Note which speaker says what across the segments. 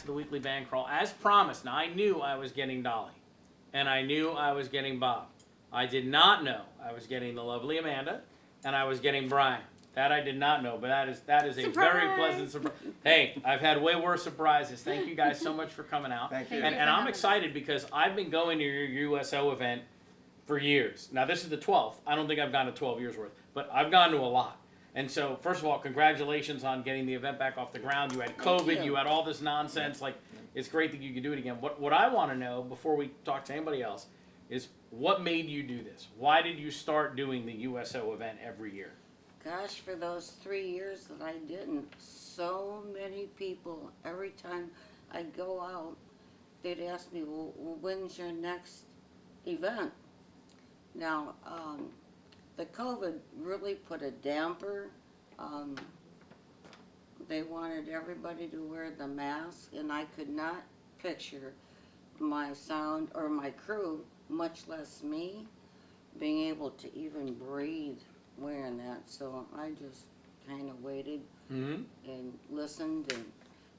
Speaker 1: the weekly band crawl as promised. Now I knew I was getting Dolly, and I knew I was getting Bob. I did not know I was getting the lovely Amanda, and I was getting Brian. That I did not know, but that is a very pleasant surprise. Hey, I've had way worse surprises. Thank you guys so much for coming out.
Speaker 2: Thank you.
Speaker 1: And I'm excited because I've been going to your USO event for years. Now this is the 12th. I don't think I've gone to 12 years worth, but I've gone to a lot. And so, first of all, congratulations on getting the event back off the ground. You had COVID, you had all this nonsense. Like, it's great that you could do it again. What I want to know before we talk to anybody else is what made you do this? Why did you start doing the USO event every year?
Speaker 3: Gosh, for those 3 years that I didn't, so many people, every time I go out, they'd ask me, well, when's your next event? Now, the COVID really put a damper. They wanted everybody to wear the mask, and I could not picture my sound or my crew, much less me, being able to even breathe wearing that. So I just kind of waited and listened, and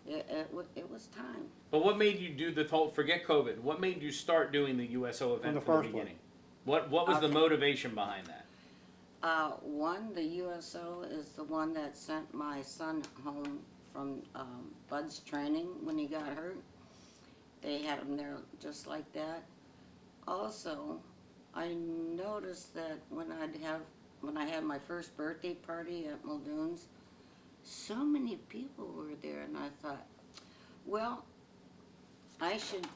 Speaker 3: it was time.
Speaker 1: But what made you do forget COVID, what made you start doing the USO event from the beginning? What was the motivation behind that?
Speaker 3: One, the USO is the one that sent my son home from Bud's training when he got hurt. They had him there just like that. Also, I noticed that when I had my first birthday party at Muldoon's, so many people were there, and I thought, well, I should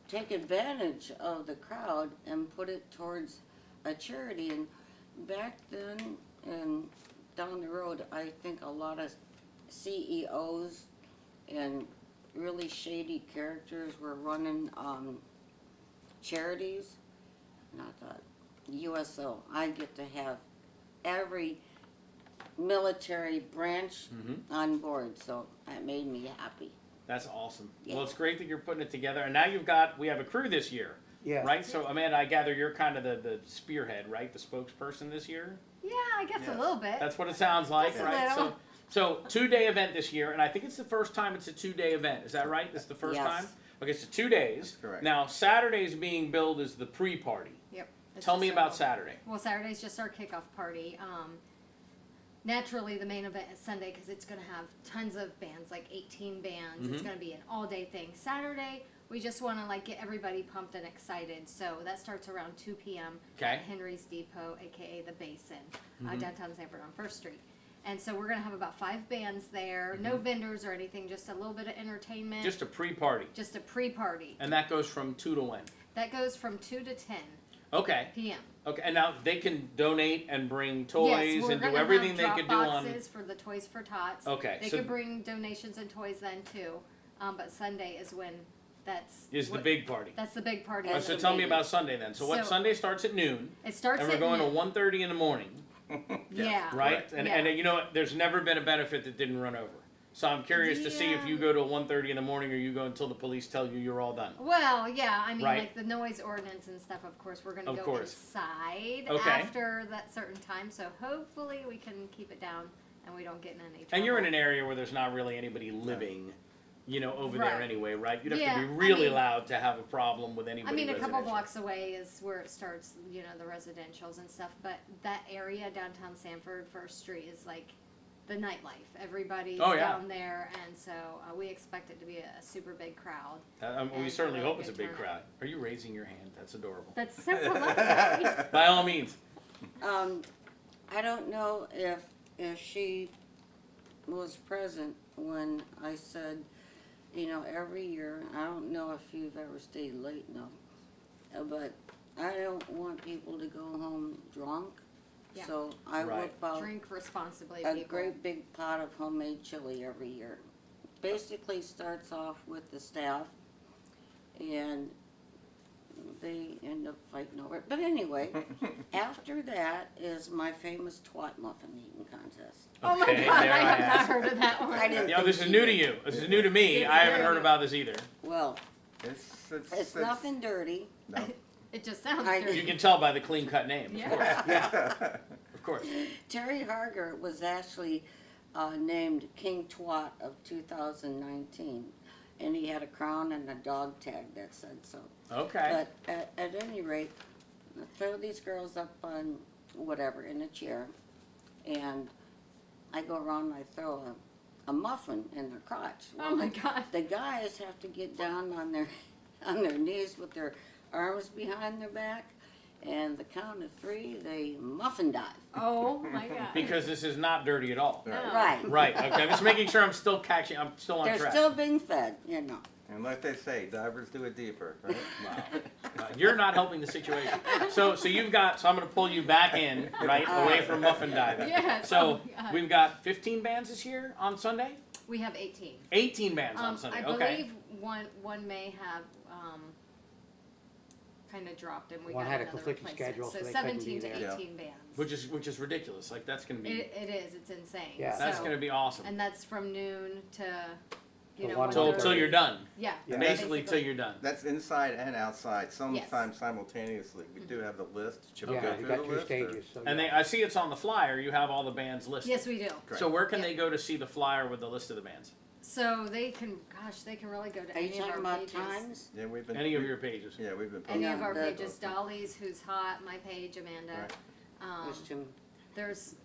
Speaker 3: take advantage of the crowd and put it towards a charity. And back then and down the road, I think a lot of CEOs and really shady characters were running charities, and I thought, USO, I get to have every military branch on board, so that made me happy.
Speaker 1: That's awesome.
Speaker 3: Yeah.
Speaker 1: Well, it's great that you're putting it together, and now we have a crew this year.
Speaker 2: Yeah.
Speaker 1: Right? So, Amanda, I gather you're kind of the spearhead, right? The spokesperson this year?
Speaker 4: Yeah, I guess a little bit.
Speaker 1: That's what it sounds like,
Speaker 4: Just a
Speaker 1: right?
Speaker 4: little.
Speaker 1: So 2-day event this year, and I think it's the first time it's a 2-day event. Is that right? This is the first
Speaker 3: Yes.
Speaker 1: time? Okay, so 2 days.
Speaker 2: That's correct.
Speaker 1: Now, Saturday's being billed as the pre-party.
Speaker 4: Yep. It's
Speaker 1: Tell
Speaker 4: just
Speaker 1: me
Speaker 4: a-
Speaker 1: about Saturday.
Speaker 4: Well, Saturday's just our kickoff party. Naturally, the main event is Sunday because it's going to have tons of bands, like 18 bands. It's going to be an all-day thing. Saturday, we just want to get everybody pumped and excited. So that starts around 2 p.m.
Speaker 1: Okay.
Speaker 4: at Henry's Depot, aka the Basin, downtown Sanford on First Street. And so we're going to have about 5 bands there. No vendors or anything, just a little bit of entertainment.
Speaker 1: Just a pre-party.
Speaker 4: Just a pre-party.
Speaker 1: And that goes from 2 to when?
Speaker 4: That goes from 2 to 10
Speaker 1: Okay.
Speaker 4: p.m.
Speaker 1: Okay, and now they can donate and bring toys
Speaker 4: Yes, we're
Speaker 1: and do
Speaker 4: gonna
Speaker 1: everything
Speaker 4: have
Speaker 1: they
Speaker 4: drop
Speaker 1: could do on.
Speaker 4: boxes for the Toys for Tots.
Speaker 1: Okay,
Speaker 4: They
Speaker 1: so-
Speaker 4: could bring donations and toys then too, but Sunday is when
Speaker 1: Is the big party.
Speaker 4: That's the big party.
Speaker 3: That's
Speaker 1: So
Speaker 3: the
Speaker 1: tell me
Speaker 3: big-
Speaker 1: about Sunday then. So what
Speaker 4: So-
Speaker 1: Sunday starts at noon,
Speaker 4: It starts
Speaker 1: and we're
Speaker 4: at
Speaker 1: going to
Speaker 4: noon.
Speaker 1: 1:30 in the morning,
Speaker 4: Yeah.
Speaker 1: right?
Speaker 2: Correct.
Speaker 1: And
Speaker 4: Yeah.
Speaker 1: and you know what? There's never been a benefit that didn't run over. So I'm curious to see if you
Speaker 4: Yeah.
Speaker 1: go to 1:30 in the morning or you go until the police tell you you're all done.
Speaker 4: Well, yeah, I mean,
Speaker 1: Right.
Speaker 4: like the noise ordinance and stuff, of course, we're going to
Speaker 1: Of
Speaker 4: go
Speaker 1: course.
Speaker 4: inside
Speaker 1: Okay.
Speaker 4: after that certain time. So hopefully we can keep it down and we don't get in any trouble.
Speaker 1: And you're in an area where there's not really anybody living, over there
Speaker 4: Right.
Speaker 1: anyway, right? You'd have
Speaker 4: Yeah,
Speaker 1: to be
Speaker 4: I
Speaker 1: really
Speaker 4: mean-
Speaker 1: loud to have a problem with anybody
Speaker 4: I mean, a couple
Speaker 1: residential.
Speaker 4: blocks away is where it starts, the residentials and stuff. But that area, downtown Sanford, First Street, is like the nightlife. Everybody's
Speaker 1: Oh, yeah.
Speaker 4: down there, and so we expect it to be a super big crowd.
Speaker 1: We
Speaker 4: and
Speaker 1: certainly
Speaker 4: a
Speaker 1: hope it's a
Speaker 4: good
Speaker 1: big
Speaker 4: turnout.
Speaker 1: crowd. Are you raising your hand? That's adorable.
Speaker 4: That's so polite.
Speaker 1: By all means.
Speaker 3: I don't know if she was present when I said, every year, I don't know if you've ever stayed late enough, but I don't want people to go home drunk.
Speaker 4: Yeah.
Speaker 3: So I
Speaker 1: Right.
Speaker 3: whip out
Speaker 4: Drink responsibly,
Speaker 3: a
Speaker 4: people.
Speaker 3: great big pot of homemade chili every year. Basically starts off with the staff, and they end up fighting over it. But anyway, after that is my famous twat muffin eating contest.
Speaker 4: Oh my
Speaker 1: Okay,
Speaker 4: God,
Speaker 1: there
Speaker 4: I
Speaker 1: I
Speaker 4: have
Speaker 1: asked.
Speaker 4: not heard of that one.
Speaker 3: I didn't
Speaker 1: Yeah,
Speaker 3: think
Speaker 1: this is
Speaker 3: she
Speaker 1: new to
Speaker 3: did.
Speaker 1: you. This is new to me.
Speaker 4: It's
Speaker 1: I haven't
Speaker 4: very
Speaker 1: heard
Speaker 4: new.
Speaker 1: about this either.
Speaker 3: Well,
Speaker 2: It's
Speaker 3: nothing dirty.
Speaker 2: No.
Speaker 4: It just sounds
Speaker 3: I-
Speaker 4: dirty.
Speaker 1: You can tell by the clean cut name.
Speaker 4: Yeah.
Speaker 1: Of course.
Speaker 3: Terry Harger was actually named King Twat of 2019. and he had a crown and a dog tag that said so.
Speaker 1: Okay.
Speaker 3: But at any rate, I throw these girls up on whatever in a chair, and I go around and I throw a muffin in their crotch.
Speaker 4: Oh my God.
Speaker 3: The guys have to get down on their knees with their arms behind their back, and the count of 3, they muffin dive.
Speaker 4: Oh my God.
Speaker 1: Because this is not dirty at all.
Speaker 4: No.
Speaker 3: Right.
Speaker 1: Right. Okay. I'm just making sure I'm still catching. I'm still on
Speaker 3: They're
Speaker 1: track.
Speaker 3: still being fed, you know.
Speaker 2: And like they say, divers do it deeper, right?
Speaker 1: Wow. You're not helping the situation. So you've got. So I'm going to pull you back in, right, away from muffin diving.
Speaker 4: Yes.
Speaker 1: So
Speaker 4: Oh my God.
Speaker 1: we've got 15 bands this year on Sunday.
Speaker 4: We have 18.
Speaker 1: 18 bands on Sunday.
Speaker 4: I
Speaker 1: Okay.
Speaker 4: believe one may have kind of dropped, and we
Speaker 5: One
Speaker 4: got
Speaker 5: had a
Speaker 4: another
Speaker 5: conflicting
Speaker 4: replacement.
Speaker 5: schedule,
Speaker 4: So
Speaker 5: so they couldn't
Speaker 4: 17
Speaker 5: be
Speaker 4: to
Speaker 5: there.
Speaker 4: 18 bands.
Speaker 1: Which is ridiculous. Like that's going to be.
Speaker 4: It is. It's insane.
Speaker 5: Yeah.
Speaker 1: That's
Speaker 4: So-
Speaker 1: going to be awesome.
Speaker 4: And that's from noon to, you
Speaker 5: To
Speaker 4: know,
Speaker 5: one
Speaker 1: Till
Speaker 4: 1:30.
Speaker 1: you're done.
Speaker 4: Yeah.
Speaker 5: Yeah.
Speaker 1: Basically till you're done.
Speaker 2: That's inside and outside, sometimes simultaneously. We do have the list. Should we
Speaker 1: Okay.
Speaker 2: go
Speaker 5: Yeah, you
Speaker 2: through
Speaker 5: got
Speaker 2: the
Speaker 5: 2
Speaker 2: list, or-
Speaker 5: stages. So
Speaker 1: And
Speaker 5: yeah.
Speaker 1: I see it's on the flyer. You have all the bands listed.
Speaker 4: Yes, we do.
Speaker 2: Correct.
Speaker 1: So where can
Speaker 4: Yeah.
Speaker 1: they go to see the flyer with the list of the bands?
Speaker 4: So they can really go to
Speaker 3: Are you
Speaker 4: any of
Speaker 3: talking
Speaker 4: our
Speaker 3: about
Speaker 4: pages.
Speaker 3: times?
Speaker 2: Yeah, we've been.
Speaker 1: Any of your pages.
Speaker 2: Yeah, we've been.
Speaker 4: Any
Speaker 3: Yeah,
Speaker 4: of our
Speaker 3: the-
Speaker 4: pages. Dolly's, Who's Hot, my page, Amanda.
Speaker 2: Right.
Speaker 3: There's two.
Speaker 4: There's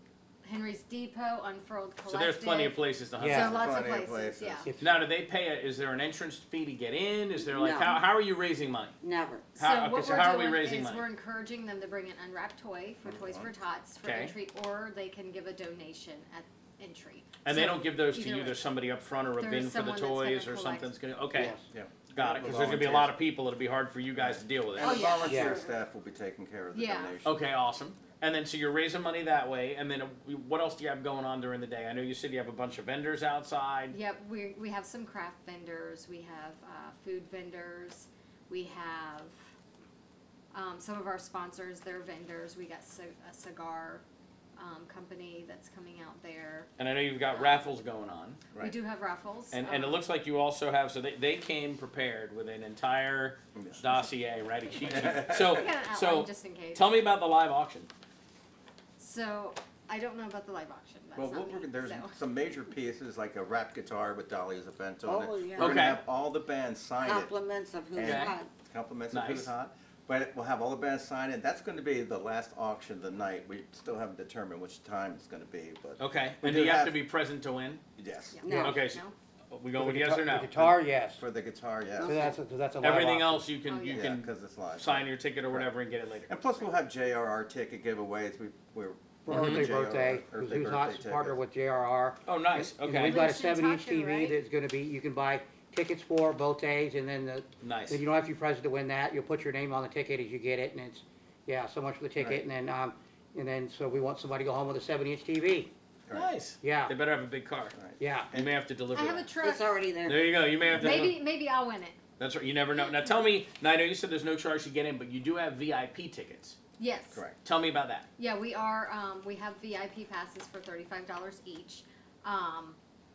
Speaker 4: Henry's Depot, Unfurled Collective.
Speaker 1: So there's plenty of places to hunt.
Speaker 5: Yeah.
Speaker 4: So lots of
Speaker 2: Plenty of
Speaker 4: places.
Speaker 2: places.
Speaker 4: Yeah.
Speaker 5: If-
Speaker 1: Now, do they pay is there an entrance fee to get in? Is there like,
Speaker 3: No.
Speaker 1: how are you raising money?
Speaker 3: Never.
Speaker 1: How-
Speaker 4: So what
Speaker 1: okay, so
Speaker 4: we're
Speaker 1: how are we
Speaker 4: doing
Speaker 1: raising
Speaker 4: is
Speaker 1: money?
Speaker 4: we're encouraging them to bring an unwrapped toy for Toys for Tots for
Speaker 1: Okay.
Speaker 4: entry, or they can give a donation at entry.
Speaker 1: And they
Speaker 4: So
Speaker 1: don't give those to
Speaker 4: either
Speaker 1: you,
Speaker 4: way.
Speaker 1: there's somebody up front or a
Speaker 4: There's
Speaker 1: bin for the
Speaker 4: someone that's gonna
Speaker 1: toys or
Speaker 4: collect.
Speaker 1: something's gonna, okay,
Speaker 5: Yes.
Speaker 2: Yeah.
Speaker 1: got it, because there's gonna be a lot of people, it'll be hard for you guys to deal with
Speaker 2: And
Speaker 1: it.
Speaker 2: the
Speaker 4: yeah.
Speaker 2: volunteer
Speaker 5: Yeah.
Speaker 2: staff will be taking care of the
Speaker 4: Yeah.
Speaker 2: donation.
Speaker 1: Okay, awesome. And then, so you're raising money that way, and then what else do you have going on during the day? I know you said you have a bunch of vendors outside.
Speaker 4: Yep, we have some craft vendors, we have food vendors, we have some of our sponsors, they're vendors. We got a cigar company that's coming out there.
Speaker 1: And I know you've got raffles going on.
Speaker 4: We
Speaker 2: Right.
Speaker 4: do have raffles.
Speaker 1: And it looks like you also have, so they came prepared with an entire dossier, right? A cheat sheet. So,
Speaker 4: I got an outline
Speaker 1: so
Speaker 4: just in case.
Speaker 1: tell me about the live auction.
Speaker 4: So I don't know about the live auction. That's
Speaker 2: Well,
Speaker 4: not me,
Speaker 2: there's
Speaker 4: so.
Speaker 2: some major pieces like a rap guitar with Dolly as a bent on
Speaker 3: Oh,
Speaker 2: it.
Speaker 3: yeah.
Speaker 2: We're
Speaker 1: Okay.
Speaker 2: gonna have all the bands sign it.
Speaker 3: Compliments of who's
Speaker 2: Okay.
Speaker 3: hot.
Speaker 2: Compliments
Speaker 1: Nice.
Speaker 2: of Who's Hot. But we'll have all the bands sign it. That's going to be the last auction of the night. We still haven't determined which time it's going to be, but
Speaker 1: Okay.
Speaker 2: We
Speaker 1: And do
Speaker 2: do
Speaker 1: you have
Speaker 2: have-
Speaker 1: to be present to win?
Speaker 2: yes.
Speaker 4: Yeah.
Speaker 3: No.
Speaker 1: Okay, so
Speaker 4: No?
Speaker 1: we go
Speaker 5: For
Speaker 1: with
Speaker 5: the
Speaker 1: yes or
Speaker 5: guitar-
Speaker 1: no?
Speaker 5: the guitar, yes.
Speaker 2: For the guitar, yes.
Speaker 5: So that's a live
Speaker 1: Everything
Speaker 5: auction.
Speaker 1: else you can
Speaker 4: Oh,
Speaker 1: you
Speaker 4: yeah.
Speaker 2: Yeah,
Speaker 1: can
Speaker 2: because it's live.
Speaker 1: sign your ticket or whatever and get it later.
Speaker 2: And plus, we'll have JRR ticket giveaways. We're
Speaker 5: For
Speaker 1: Mhm.
Speaker 5: Earthly
Speaker 2: JRR,
Speaker 5: Birthday, because
Speaker 2: Earthly
Speaker 5: Who's Hot's
Speaker 2: Birthday
Speaker 5: partner
Speaker 2: tickets.
Speaker 5: with JRR.
Speaker 1: Oh, nice.
Speaker 5: And
Speaker 1: Okay.
Speaker 5: we've got a
Speaker 4: Winston
Speaker 5: 7-inch
Speaker 4: Tucker,
Speaker 5: TV
Speaker 4: right?
Speaker 5: that's gonna be, you can buy tickets for both days, and then
Speaker 1: Nice.
Speaker 5: then you don't have to be present to win that. You'll put your name on the ticket as you get it, and it's, yeah, so much for the ticket,
Speaker 2: Right.
Speaker 5: and then, so we want somebody to go home with a 7-inch TV.
Speaker 1: Nice.
Speaker 5: Yeah,
Speaker 1: They better have a big car.
Speaker 5: yeah.
Speaker 1: You may have to deliver
Speaker 4: I have a
Speaker 1: that.
Speaker 4: truck.
Speaker 3: It's already there.
Speaker 1: There you go. You may have to.
Speaker 4: Maybe I'll win it.
Speaker 1: That's right. You never know. Now tell me. Now I know you said there's no charge to get in, but you do have VIP tickets.
Speaker 4: Yes.
Speaker 2: correct.
Speaker 4: Um,
Speaker 1: Tell me about that.
Speaker 4: Yeah, we are. We have VIP passes for $35 each.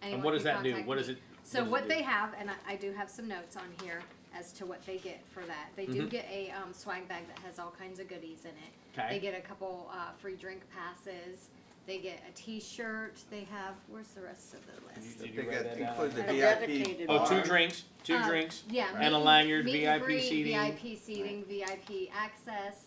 Speaker 1: And what does that do? What is it?
Speaker 4: So
Speaker 1: does it
Speaker 4: what
Speaker 1: do?
Speaker 4: they have, and I do have some notes on here as to what they get for that. They do
Speaker 1: Mhm.
Speaker 4: get a swag bag that has all kinds of goodies in it.
Speaker 1: Okay.
Speaker 4: They get a couple free drink passes. They get a T-shirt. They have. Where's the rest of the list?
Speaker 1: Did
Speaker 2: They
Speaker 1: you write
Speaker 2: get
Speaker 1: that down?
Speaker 2: include the
Speaker 3: A
Speaker 2: VIP.
Speaker 3: dedicated
Speaker 1: Oh,
Speaker 3: bar.
Speaker 1: two drinks. Two drinks.
Speaker 4: Yeah,
Speaker 1: And a lanyard,
Speaker 4: meet
Speaker 1: VIP
Speaker 4: and greet,
Speaker 1: seating.
Speaker 4: VIP seating, VIP access,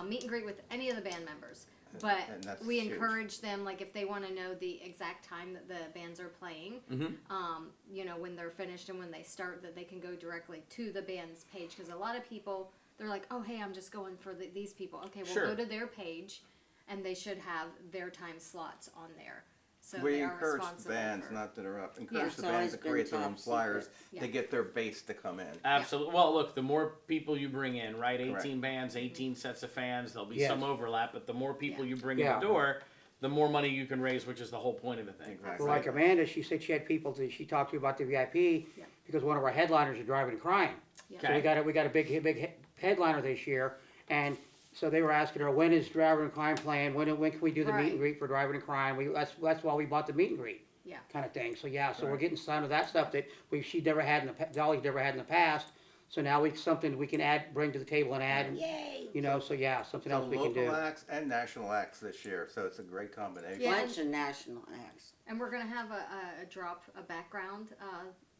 Speaker 4: meet and greet with any of the band members. But
Speaker 2: And that's
Speaker 4: we
Speaker 2: huge.
Speaker 4: encourage them, like if they want to know the exact time that the bands are playing,
Speaker 1: Mm-hmm.
Speaker 4: you know, when they're finished and when they start, that they can go directly to the band's page. Because a lot of people, they're like, oh, hey, I'm just going for these people. Okay, well,
Speaker 1: Sure.
Speaker 4: go to their page, and they should have their time slots on there. So
Speaker 2: We
Speaker 4: they are
Speaker 2: encourage
Speaker 4: responsible
Speaker 2: bands,
Speaker 4: for-
Speaker 2: not to interrupt,
Speaker 4: Yeah.
Speaker 2: encourage the
Speaker 3: It's always
Speaker 2: bands to
Speaker 3: been
Speaker 2: create their own
Speaker 3: top
Speaker 2: flyers
Speaker 3: secret.
Speaker 4: Yeah.
Speaker 2: to get their base to come in.
Speaker 1: Absolutely. Well, look, the more people you bring in, right? 18
Speaker 2: Correct.
Speaker 1: bands, 18 sets of fans. There'll be
Speaker 5: Yes.
Speaker 1: some overlap, but the more people
Speaker 4: Yeah.
Speaker 1: you bring in
Speaker 5: Yeah.
Speaker 1: the door, the more money you can raise, which is the whole point of the thing.
Speaker 2: Exactly.
Speaker 5: Well, like Amanda, she said she had people that she talked to about the VIP
Speaker 4: Yeah.
Speaker 5: because one of our headliners is driving and crying.
Speaker 4: Yeah.
Speaker 5: So
Speaker 1: Okay.
Speaker 5: we got a big headliner this year, and so they were asking her, when is Driver and Crime playing? When can we do the meet
Speaker 4: Right.
Speaker 5: and greet for Driver and Crime? That's why we bought the meet and greet.
Speaker 4: Yeah.
Speaker 5: Kind of thing. So yeah, so we're
Speaker 2: Right.
Speaker 5: getting some of that stuff that she never had Dolly's never had in the past. So now something we can bring to the table and add,
Speaker 3: Yay!
Speaker 5: you know. So yeah, something
Speaker 2: So
Speaker 5: else we can do.
Speaker 2: local acts and national acts this year, so it's a great combination.
Speaker 4: Yeah.
Speaker 3: Bunch of national acts.
Speaker 4: And we're gonna have a background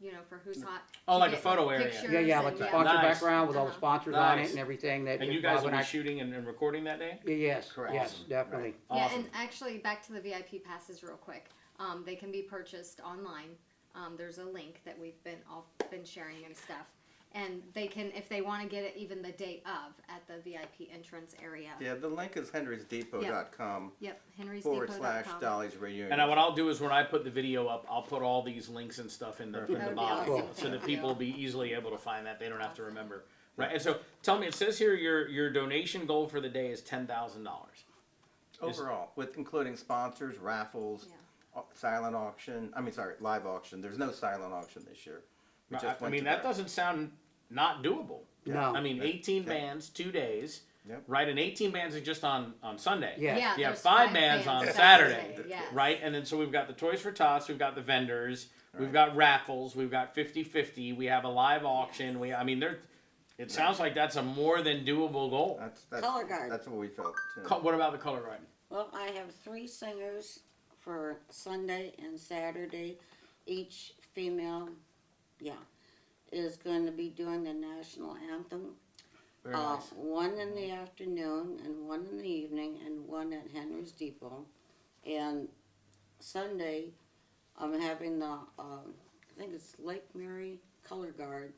Speaker 4: you know, for Who's Hot.
Speaker 1: Oh,
Speaker 4: to
Speaker 1: like a
Speaker 4: get
Speaker 1: photo area.
Speaker 4: pictures
Speaker 5: Yeah, yeah,
Speaker 4: and
Speaker 5: like the
Speaker 4: yeah.
Speaker 5: sponsor
Speaker 1: Nice.
Speaker 5: background with all the
Speaker 4: Uh-huh.
Speaker 5: sponsors on it
Speaker 1: Nice.
Speaker 5: and everything that.
Speaker 1: And you
Speaker 5: Bob
Speaker 1: guys will
Speaker 5: and
Speaker 1: be
Speaker 5: I-
Speaker 1: shooting and recording that day?
Speaker 5: Yes,
Speaker 2: Correct.
Speaker 5: yes,
Speaker 2: Awesome.
Speaker 5: definitely.
Speaker 4: Yeah,
Speaker 1: Awesome.
Speaker 4: and actually, back to the VIP passes real quick. They can be purchased online. There's a link that we've been sharing and stuff, and they can, if they want to get it even the day of at the VIP entrance area.
Speaker 2: Yeah, the link is henrysdepot.com
Speaker 4: Yep,
Speaker 2: /
Speaker 4: henrysdepot.com.
Speaker 2: Dolly's reunion.
Speaker 1: And what I'll do is when I put the video up, I'll put all these links and stuff in the
Speaker 2: Perfect.
Speaker 4: That would be
Speaker 1: bottom,
Speaker 4: awesome.
Speaker 1: so that
Speaker 4: Thank
Speaker 1: people
Speaker 4: you.
Speaker 1: will be easily able to find that. They don't have to remember. Right. And so, tell me, it says here your donation goal for the day is $10,000.
Speaker 2: Overall, with including sponsors, raffles, silent auction. Live auction. There's no silent auction this year. We just
Speaker 1: I
Speaker 2: went
Speaker 1: mean,
Speaker 2: to
Speaker 1: that doesn't sound not doable.
Speaker 5: No.
Speaker 1: I mean, 18
Speaker 2: Yeah.
Speaker 1: bands, 2 days.
Speaker 2: Yep.
Speaker 1: Right, and 18 bands is just on Sunday.
Speaker 5: Yeah.
Speaker 4: Yeah,
Speaker 1: You have
Speaker 4: there's
Speaker 1: 5 bands on Saturday.
Speaker 4: Yes.
Speaker 1: Right, and then so we've got the Toys for Tots, we've got the vendors, we've got raffles, we've got 50-50, we have a live auction. It sounds like that's a more than doable goal.
Speaker 2: That's
Speaker 3: Color guard.
Speaker 2: That's what we felt too.
Speaker 1: What about the color garden?
Speaker 3: Well, I have 3 singers for Sunday and Saturday. Each female, is going to be doing the national anthem.
Speaker 1: Very nice.
Speaker 3: One in the afternoon and one in the evening and one at Henry's Depot. And Sunday, I'm having the, I think it's Lake Mary Color Guard,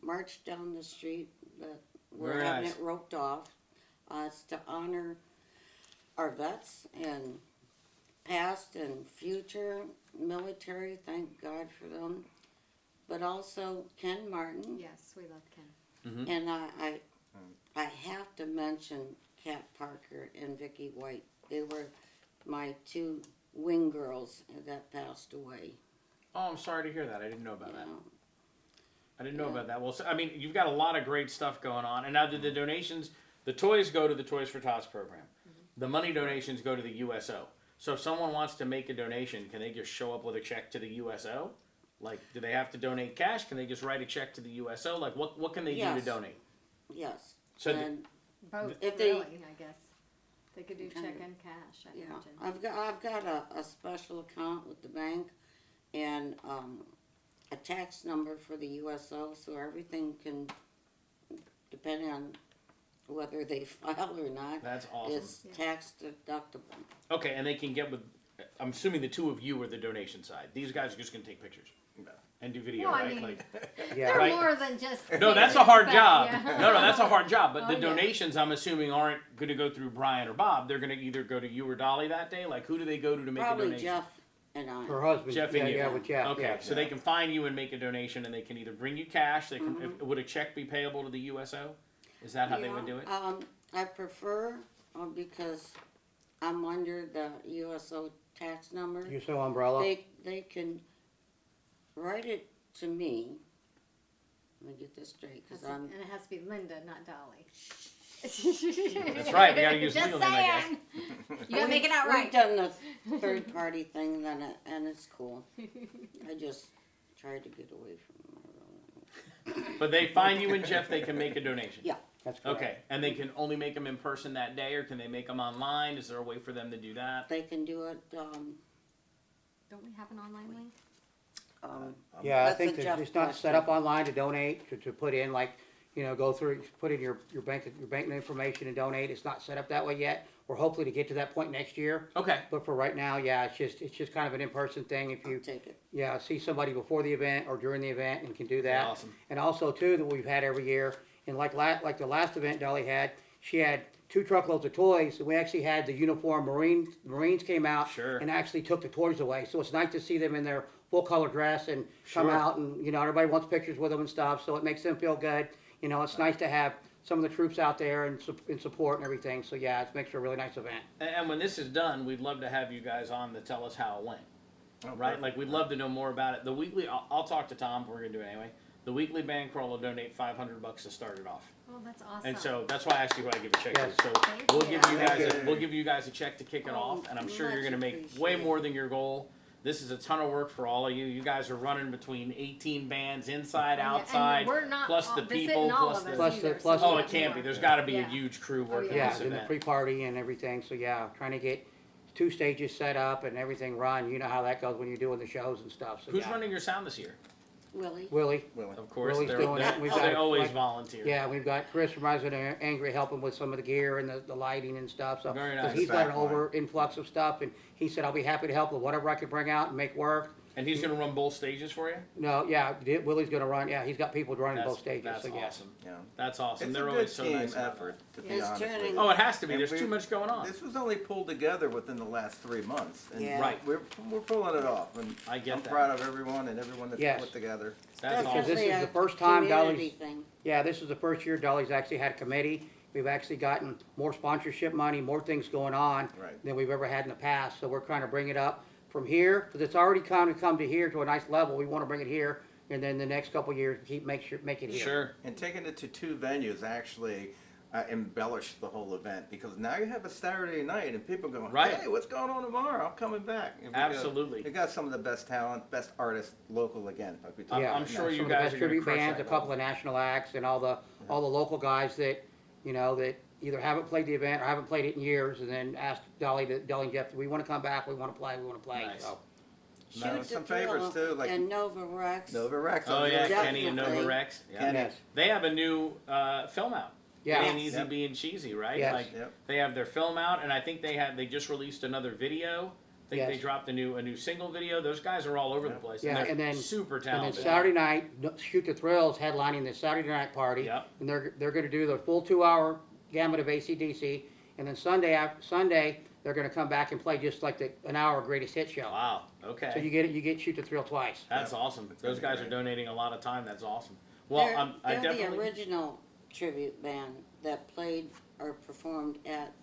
Speaker 3: march down the street that we're
Speaker 1: Very
Speaker 3: having
Speaker 1: nice.
Speaker 3: it roped off. It's to honor our vets and past and future military, thank God for them. But also Ken Martin.
Speaker 4: Yes, we love Ken.
Speaker 3: And I have to mention Kat Parker and Vicky White. They were my 2 wing girls that passed away.
Speaker 1: Oh, I'm sorry to hear that. I didn't know about
Speaker 3: You
Speaker 1: that.
Speaker 3: know.
Speaker 1: I didn't know
Speaker 3: Yeah.
Speaker 1: about that. Well, so, I mean, you've got a lot of great stuff going on. And now did the donations, the toys go to the Toys for Tots program. The money donations go to the USO. So if someone wants to make a donation, can they just show up with a check to the USO? Like, do they have to donate cash? Can they just write a check to the USO? Like, what can they do to
Speaker 3: Yes.
Speaker 1: donate?
Speaker 3: Yes.
Speaker 1: So the-
Speaker 3: and
Speaker 4: Both,
Speaker 3: If they-
Speaker 4: really, I guess. They could do check and cash, I
Speaker 3: yeah,
Speaker 4: imagine.
Speaker 3: I've got a special account with the bank and a tax number for the USO, so everything can, depending on whether they file or not,
Speaker 1: That's awesome.
Speaker 3: it's tax deductible.
Speaker 1: Okay, and they can get with, I'm assuming the 2 of you are the donation side. These guys are just going to take pictures
Speaker 2: No.
Speaker 1: and do video,
Speaker 4: Well, I
Speaker 1: right?
Speaker 4: mean-
Speaker 1: Like,
Speaker 5: Yeah.
Speaker 4: They're
Speaker 1: Right.
Speaker 4: more than just.
Speaker 1: no, that's a
Speaker 4: pictures,
Speaker 1: hard
Speaker 4: but,
Speaker 1: job.
Speaker 4: yeah.
Speaker 1: No, that's a hard job. But
Speaker 4: Oh,
Speaker 1: the
Speaker 4: yeah.
Speaker 1: donations, I'm assuming, aren't going to go through Brian or Bob. They're going to either go to you or Dolly that day. Like, who do they go to make a
Speaker 3: Probably
Speaker 1: donation?
Speaker 3: Jeff and I.
Speaker 5: Her husband,
Speaker 1: Jeff
Speaker 5: yeah,
Speaker 1: and you.
Speaker 5: yeah, with Jeff,
Speaker 1: Okay,
Speaker 5: yeah.
Speaker 1: so they can find you and make a donation, and they can either bring you cash. They can.
Speaker 3: Mm-hmm.
Speaker 1: Would a check be payable to the USO? Is that how they would do it?
Speaker 3: I prefer, because I'm under the USO tax number.
Speaker 5: USO umbrella.
Speaker 3: They can write it to me. Let me get this straight,
Speaker 4: Has
Speaker 3: because
Speaker 4: to-
Speaker 3: I'm,
Speaker 4: And it has to be Linda, not Dolly.
Speaker 1: That's right. We got to use
Speaker 4: Just
Speaker 1: legal name, I guess.
Speaker 4: saying. You gotta make it out
Speaker 3: we've
Speaker 4: right.
Speaker 3: done the third party thing, and it's cool. I just tried to get away from it.
Speaker 1: But they find you and Jeff. They can make a donation.
Speaker 3: Yeah.
Speaker 5: That's correct.
Speaker 1: Okay, and they can only make them in person that day, or can they make them online? Is there a way for them to do that?
Speaker 3: They can do it,
Speaker 4: Don't we have an online link?
Speaker 5: Yeah, I
Speaker 3: That's
Speaker 5: think
Speaker 3: a
Speaker 5: that
Speaker 3: Jeff
Speaker 5: it's not
Speaker 3: question.
Speaker 5: set up online to donate, to put in like, go through, put in your bank information and donate. It's not set up that way yet. We're hopefully to get to that point next year.
Speaker 1: Okay.
Speaker 5: But for right now, yeah, it's just kind of an in-person thing. If
Speaker 3: I'll
Speaker 5: you,
Speaker 3: take it.
Speaker 5: see somebody before the event or during the event and can do that.
Speaker 1: Awesome.
Speaker 5: And also too, that we've had every year, and like the last event Dolly had, she had 2 truckloads of toys, and we actually had the uniform Marines came out
Speaker 1: Sure.
Speaker 5: and actually took the toys away. So it's nice to see them in their full color dress and come
Speaker 1: Sure.
Speaker 5: out, and everybody wants pictures with them and stuff, so it makes them feel good. It's nice to have some of the troops out there and in support and everything. So yeah, it makes for a really nice event.
Speaker 1: And when this is done, we'd love to have you guys on to tell us how it went.
Speaker 2: Oh,
Speaker 1: Right?
Speaker 2: perfect.
Speaker 1: Like, we'd love to know more about it. The weekly, I'll talk to Tom, we're going to do it anyway. The weekly band crawl will donate $500 to start it off.
Speaker 4: Oh, that's awesome.
Speaker 1: And so that's why I asked you who I give a check
Speaker 5: Yes.
Speaker 1: to. So
Speaker 4: Thank
Speaker 1: we'll
Speaker 4: you.
Speaker 1: give you
Speaker 5: Thank
Speaker 1: guys
Speaker 5: you.
Speaker 1: we'll give you guys a check to kick it
Speaker 3: Oh,
Speaker 1: off, and I'm sure you're
Speaker 3: much
Speaker 1: going to make way
Speaker 3: appreciated.
Speaker 1: more than your goal. This is a ton of work for all of you. You guys are running between 18 bands inside,
Speaker 4: Yeah, and
Speaker 1: outside,
Speaker 4: we're not
Speaker 1: plus
Speaker 4: all-
Speaker 1: the
Speaker 4: this isn't
Speaker 1: people,
Speaker 4: all
Speaker 1: plus
Speaker 4: of
Speaker 1: the
Speaker 4: us
Speaker 5: Plus
Speaker 4: either,
Speaker 5: the-
Speaker 4: so
Speaker 5: plus
Speaker 4: we
Speaker 1: Oh,
Speaker 5: the-
Speaker 1: it
Speaker 4: have
Speaker 1: can't
Speaker 4: more.
Speaker 1: be. There's got to be
Speaker 4: Yeah.
Speaker 1: a huge crew
Speaker 4: Oh,
Speaker 1: working
Speaker 5: Yeah,
Speaker 1: this
Speaker 5: and the
Speaker 1: event.
Speaker 5: pre-party and everything. So yeah, trying to get 2 stages set up and everything run. You know how that goes when you're doing the shows and stuff. So
Speaker 1: Who's
Speaker 5: yeah.
Speaker 1: running your sound this year?
Speaker 3: Willie.
Speaker 5: Willie.
Speaker 1: Of course,
Speaker 5: Willie's
Speaker 1: they're,
Speaker 5: doing it.
Speaker 1: they're,
Speaker 5: We've
Speaker 1: they
Speaker 5: got,
Speaker 1: always
Speaker 5: like,
Speaker 1: volunteer.
Speaker 5: Yeah, we've got Chris from Resident Angry helping with some of the gear and the lighting and stuff, so.
Speaker 1: Very
Speaker 5: 'cause
Speaker 1: nice.
Speaker 5: he's got an
Speaker 2: Backline.
Speaker 5: over influx of stuff, and he said, I'll be happy to help with whatever I can bring out and make work.
Speaker 1: And he's gonna run both stages for you?
Speaker 5: No, yeah, Willie's gonna run, yeah, he's got people running
Speaker 1: That's,
Speaker 5: both stages,
Speaker 1: that's
Speaker 5: so yes.
Speaker 1: awesome.
Speaker 2: Yeah.
Speaker 1: That's awesome.
Speaker 2: It's
Speaker 1: They're
Speaker 2: a
Speaker 1: always
Speaker 2: good
Speaker 1: so
Speaker 2: team
Speaker 1: nice about
Speaker 2: effort, to be
Speaker 3: It's
Speaker 2: honest with
Speaker 3: turning-
Speaker 2: you.
Speaker 1: Oh, it has to be.
Speaker 2: And
Speaker 1: There's
Speaker 2: we-
Speaker 1: too much going on.
Speaker 2: This was only pulled together within the last 3 months. And
Speaker 3: Yeah.
Speaker 1: Right.
Speaker 2: We're pulling it off, and
Speaker 1: I get
Speaker 2: I'm
Speaker 1: that.
Speaker 2: proud of everyone and everyone that's
Speaker 5: Yes.
Speaker 2: put together.
Speaker 1: That's
Speaker 5: Because
Speaker 1: awesome.
Speaker 5: this
Speaker 3: Definitely
Speaker 5: is
Speaker 3: a
Speaker 5: the first time
Speaker 3: community
Speaker 5: Dolly's-
Speaker 3: thing.
Speaker 5: Yeah, this is the first year Dolly's actually had a committee. We've actually gotten more sponsorship money, more things going on
Speaker 2: Right.
Speaker 5: than we've ever had in the past. So we're trying to bring it up from here, because it's already kind of come to here to a nice level. We want to bring it here, and then the next couple of years, make it here.
Speaker 1: Sure.
Speaker 2: And taking it to 2 venues actually embellished the whole event, because now you have a Saturday night and people going,
Speaker 1: Right.
Speaker 2: hey, what's going on tomorrow? I'm coming back. And
Speaker 1: Absolutely.
Speaker 2: We got some of the best talent, best artists local again. Like we talked
Speaker 5: Yeah,
Speaker 1: I'm
Speaker 2: about.
Speaker 1: sure you
Speaker 5: some of the
Speaker 1: guys
Speaker 5: best
Speaker 1: are gonna
Speaker 5: tribute
Speaker 1: crush
Speaker 5: bands,
Speaker 1: that
Speaker 5: a couple of national acts, and all the local guys that that either haven't played the event or haven't played it in years, and then asked Dolly and Jeff, we want to come back, we want to play,
Speaker 1: Nice.
Speaker 5: So
Speaker 2: Now,
Speaker 3: Shoot
Speaker 2: some
Speaker 3: the Thrill
Speaker 2: favorites too, like
Speaker 3: And Nova Rex.
Speaker 2: Nova Rex.
Speaker 1: Oh yeah,
Speaker 3: Definitely.
Speaker 1: Kenny and Nova Rex. Yeah.
Speaker 2: Kenny.
Speaker 5: yes,
Speaker 1: They have a new film out.
Speaker 5: yeah,
Speaker 1: Ain't Easy
Speaker 2: Yep.
Speaker 1: Being Cheesy, right?
Speaker 5: Yes.
Speaker 1: Like
Speaker 2: Yep.
Speaker 1: they have their film out, and I think they just released another video. I think they
Speaker 5: Yes.
Speaker 1: dropped a new single video. Those guys are all over the place.
Speaker 5: Yeah,
Speaker 1: and,
Speaker 5: and
Speaker 1: they're
Speaker 5: then-
Speaker 1: super
Speaker 5: and then
Speaker 1: talented.
Speaker 5: Saturday night, Shoot the Thrills headlining the Saturday night party.
Speaker 1: Yep.
Speaker 5: And they're going to do the full 2-hour gamut of AC/DC, and then Sunday they're going to come back and play just like an hour greatest hit show.
Speaker 1: Wow.
Speaker 5: So
Speaker 1: Okay.
Speaker 5: you get Shoot the Thrill twice.
Speaker 1: That's
Speaker 2: Yep.
Speaker 1: awesome.
Speaker 2: It's gonna
Speaker 1: Those
Speaker 2: be
Speaker 1: guys are
Speaker 2: great.
Speaker 1: donating a lot of time. That's awesome. Well, I
Speaker 3: They're
Speaker 1: definitely.
Speaker 3: the original tribute band that played or performed at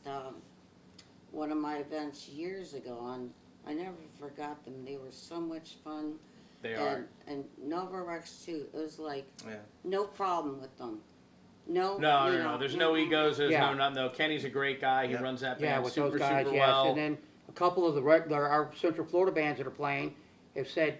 Speaker 3: one of my events years ago. And I never forgot them. They were so much fun.
Speaker 1: They are.
Speaker 3: And Nova Rex too. It was like
Speaker 2: Yeah.
Speaker 3: no problem with them. No.
Speaker 1: No,
Speaker 3: you
Speaker 1: no, no.
Speaker 3: know,
Speaker 1: There's no egos. There's
Speaker 5: Yeah.
Speaker 1: no nothing. No, Kenny's a great guy. He
Speaker 2: Yep.
Speaker 1: runs that
Speaker 5: Yeah,
Speaker 1: band
Speaker 5: with
Speaker 1: super,
Speaker 5: those guys,
Speaker 1: super
Speaker 5: yes.
Speaker 1: well.
Speaker 5: And then a couple of our Central Florida bands that are playing have said,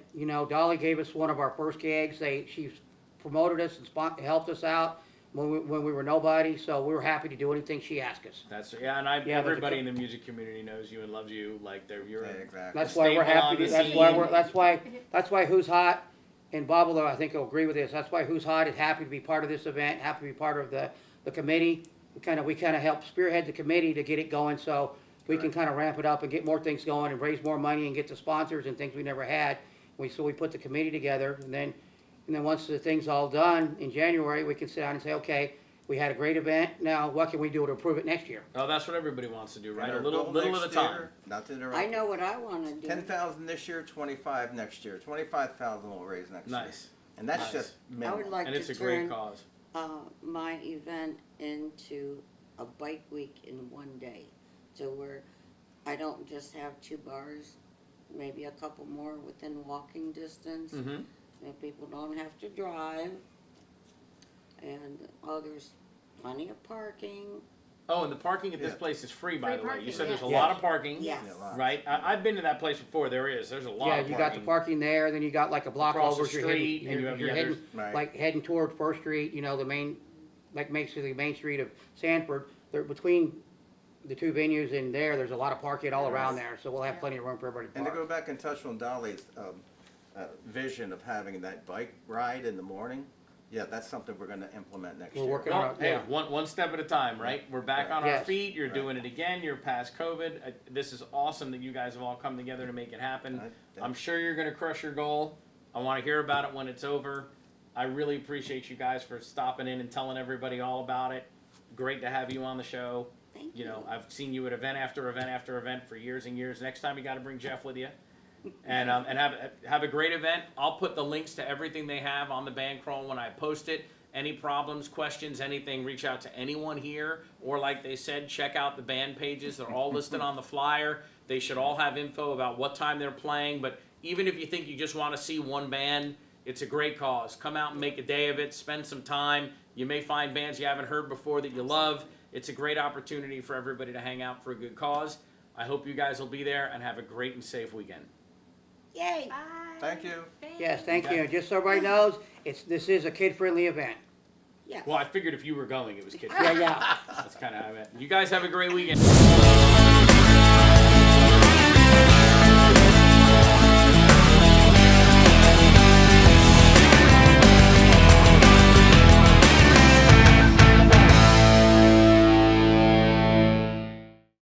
Speaker 5: Dolly gave us one of our first gigs. She's promoted us and helped us out when we were nobody. So we were happy to do anything she asked us.
Speaker 1: That's yeah, and
Speaker 5: there's a
Speaker 1: everybody
Speaker 5: cou-
Speaker 1: in the music community knows you and loves you. Like you're
Speaker 2: Yeah,
Speaker 1: a-
Speaker 2: exactly.
Speaker 5: That's why we're
Speaker 1: staple on
Speaker 5: happy.
Speaker 1: the
Speaker 5: That's why Who's Hot and Bob, I think, will agree with this. That's why Who's Hot is happy to be part of this event, happy to be part of the committee. We kind of help spearhead the committee to get it going, so we can kind of ramp it up and get more things going and raise more money and get the sponsors and things we never had. So we put the committee together, and then once the thing's all done in January, we can sit down and say, okay, we had a great event. Now what can we do to improve it next year?
Speaker 1: Oh, that's what everybody wants to do, right?
Speaker 2: And
Speaker 1: A
Speaker 2: our
Speaker 1: little,
Speaker 2: goal
Speaker 1: little
Speaker 2: next
Speaker 1: at a time.
Speaker 2: year, not to interrupt.
Speaker 3: I know what I want to do.
Speaker 2: 10,000 this year, 25 next year. 25,000 we'll raise next year.
Speaker 1: Nice.
Speaker 2: And that's
Speaker 1: Nice.
Speaker 2: just
Speaker 3: I
Speaker 2: minimum.
Speaker 3: would like
Speaker 1: And it's
Speaker 3: to
Speaker 1: a great
Speaker 3: turn
Speaker 1: cause.
Speaker 3: my event into a bike week in one day, to where I don't just have 2 bars, maybe a couple more within walking distance.
Speaker 1: Mm-hmm.
Speaker 3: And people don't have to drive. And there's plenty of parking.
Speaker 1: Oh, and the parking at this
Speaker 2: Yeah.
Speaker 1: place is free, by
Speaker 4: Free
Speaker 1: the way. You
Speaker 4: parking,
Speaker 1: said there's a
Speaker 4: yes.
Speaker 1: lot of parking.
Speaker 3: Yes.
Speaker 2: Yeah, a lot.
Speaker 1: Right? I've been to that place before. There's a lot
Speaker 5: Yeah,
Speaker 1: of
Speaker 5: you
Speaker 1: parking.
Speaker 5: got the parking there, then you got like a block
Speaker 1: Across the
Speaker 5: over.
Speaker 1: street, and you have-
Speaker 5: You're
Speaker 1: yeah,
Speaker 5: heading,
Speaker 2: Right.
Speaker 5: like heading toward First Street, the main, like makes the main street of Sanford. There, between the 2 venues in there's a lot of parking all around there, so we'll have plenty of room for everybody to
Speaker 2: And to
Speaker 5: park.
Speaker 2: go back and touch on Dolly's vision of having that bike ride in the morning, yeah, that's something we're going to implement next
Speaker 5: We're
Speaker 2: year.
Speaker 5: working
Speaker 1: Well, hey,
Speaker 5: Yeah.
Speaker 1: one step at a time, right? We're back on our
Speaker 5: Yes.
Speaker 1: feet. You're
Speaker 2: Right.
Speaker 1: doing it again. You're past COVID. This is awesome that you guys have all come together to make it happen.
Speaker 2: Right.
Speaker 1: I'm sure you're going to crush your goal. I want to hear about it when it's over. I really appreciate you guys for stopping in and telling everybody all about it. Great to have you on the show.
Speaker 3: Thank
Speaker 1: You know, I've seen you at event after event after event for years and years. Next time you got to bring Jeff with you, and have a great event. I'll put the links to everything they have on the band crawl when I post it. Any problems, questions, anything, reach out to anyone here, or like they said, check out the band pages. They're all listed on the flyer. They should all have info about what time they're playing. But even if you think you just want to see one band, it's a great cause. Come out and make a day of it. Spend some time. You may find bands you haven't heard before that you love. It's a great opportunity for everybody to hang out for a good cause. I hope you guys will be there and have a great and safe weekend.
Speaker 3: Yay!
Speaker 4: Bye.
Speaker 2: Thank you.
Speaker 5: Yes, thank
Speaker 1: Okay.
Speaker 5: you. Just so everybody knows, this is a kid-friendly event.
Speaker 3: Yes.
Speaker 1: Well, I figured if you were going, it was kids.
Speaker 5: Yeah, yeah.
Speaker 1: That's kind of how I meant. You guys have a great weekend.